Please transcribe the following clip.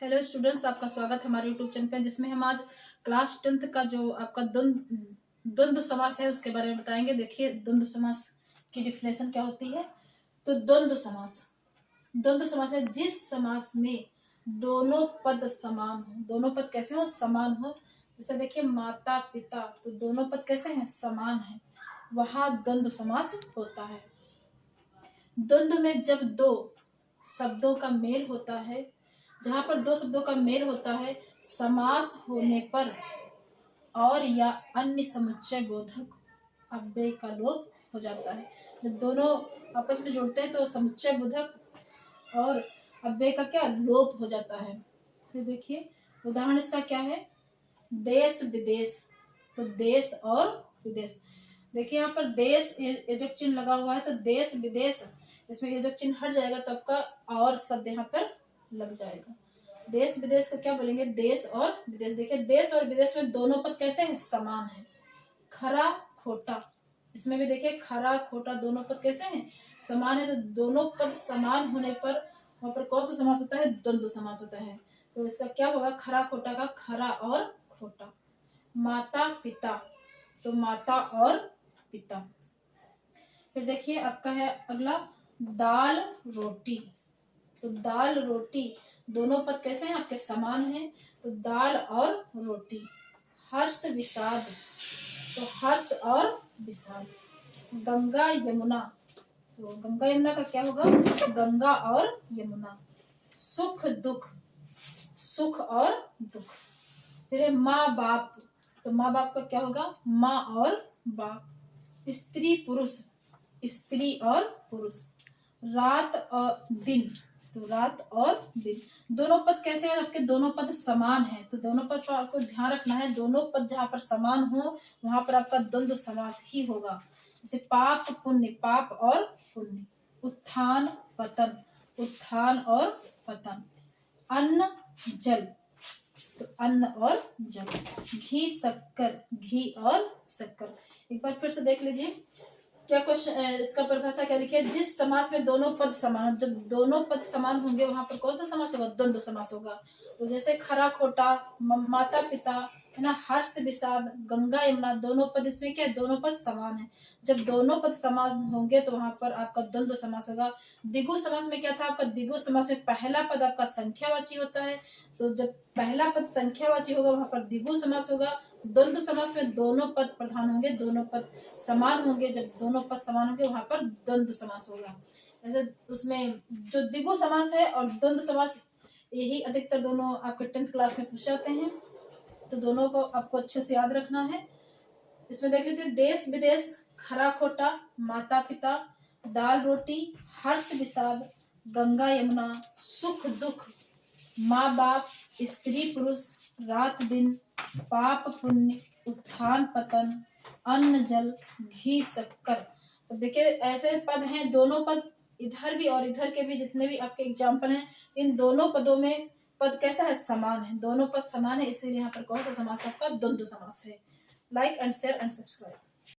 Hello students, आपका स्वागत है हमारे यूट्यूब चैनल पे, जिसमें हम आज क्लास 10th का जो आपका द्वंद्व समास है उसके बारे में बताएंगे। देखिए, द्वंद्व समास की डिफिनेशन क्या होती है। तो द्वंद्व समास में जिस समास में दोनों पद समान हो, दोनों पद कैसे हो, समान हो। जैसे देखिए माता पिता, तो दोनों पद कैसे हैं, समान है, वहां द्वंद्व समास होता है। द्वंद्व में जब दो शब्दों का मेल होता है, जहां पर दो शब्दों का मेल होता है, समास होने पर और या अन्य समुच्चय बोधक अव्यय का लोप हो जाता है। जब दोनों आपस में जुड़ते हैं तो समुच्चय बोधक और अव्यय का क्या लोप हो जाता है। फिर देखिए उदाहरण इसका क्या है, देश विदेश। तो देश और विदेश, देखिए यहाँ पर देश योजक चिन्ह लगा हुआ है, तो देश विदेश, इसमें योजक चिन्ह हट जाएगा तो आपका और शब्द यहाँ पर लग जाएगा। देश विदेश को क्या बोलेंगे, देश और विदेश। देखिए देश और विदेश में दोनों पद कैसे हैं, समान है। खरा खोटा, इसमें भी देखिए खरा खोटा दोनों पद कैसे हैं, समान है। तो दोनों पद समान होने पर वहां पर कौन सा समास होता है, द्वंद्व समास होता है। तो इसका क्या होगा, खरा खोटा का खरा और खोटा। माता पिता, तो माता और पिता। फिर देखिए आपका है अगला दाल रोटी। तो दाल रोटी दोनों पद कैसे हैं, आपके समान हैं। तो दाल और रोटी। हर्ष विषाद, तो हर्ष और विषाद। गंगा यमुना, तो गंगा यमुना का क्या होगा, गंगा और यमुना। सुख दुख, सुख और दुख। फिर है माँ बाप, तो माँ बाप का क्या होगा, माँ और बाप। स्त्री पुरुष, स्त्री और पुरुष। रात और दिन, तो रात और दिन। दोनों पद कैसे हैं, आपके दोनों पद समान हैं। तो दोनों पद पर आपको ध्यान रखना है, दोनों पद जहां पर समान हो वहां पर आपका द्वंद्व समास ही होगा। जैसे पाप पुण्य, पाप और पुण्य। उत्थान पतन, उत्थान और पतन। अन्न जल, तो अन्न और जल। घी शक्कर, घी और शक्कर। एक बार फिर से देख लीजिए क्या क्वेश्चन, इसका परिभाषा क्या लिखी है। जिस समास में दोनों पद समान, जब दोनों पद समान होंगे वहां पर कौन सा समास होगा, द्वंद्व समास होगा। तो जैसे खरा खोटा, माता पिता, है ना, हर्ष विषाद, गंगा यमुना, दोनों पद इसमें क्या है, दोनों पद समान है। जब दोनों पद समान होंगे तो वहां पर आपका द्वंद्व समास होगा। द्विगु समास में क्या था आपका, द्विगु समास में पहला पद आपका संख्यावाची होता है। तो जब पहला पद संख्यावाची होगा वहां पर द्विगु समास होगा। द्वंद्व समास में दोनों पद प्रधान होंगे, दोनों पद समान होंगे। जब दोनों पद समान होंगे वहां पर द्वंद्व समास होगा। जैसे उसमें जो द्विगु समास है और द्वंद्व समास, यही अधिकतर दोनों आपके 10th क्लास में पूछ जाते हैं, तो दोनों को आपको अच्छे से याद रखना है। इसमें देख लीजिए देश विदेश, खरा खोटा, माता पिता, दाल रोटी, हर्ष विषाद, गंगा यमुना, सुख दुख, माँ बाप, स्त्री पुरुष, रात दिन, पाप पुण्य, उत्थान पतन, अन्न जल, घी शक्कर। तो देखिए ऐसे पद हैं, दोनों पद इधर भी और इधर के भी जितने भी आपके एग्जाम्पल हैं, इन दोनों पदों में पद कैसा है, समान है। दोनों पद समान है, इसीलिए यहाँ पर कौन सा समास आपका, द्वंद्व समास है। Like and share and subscribe.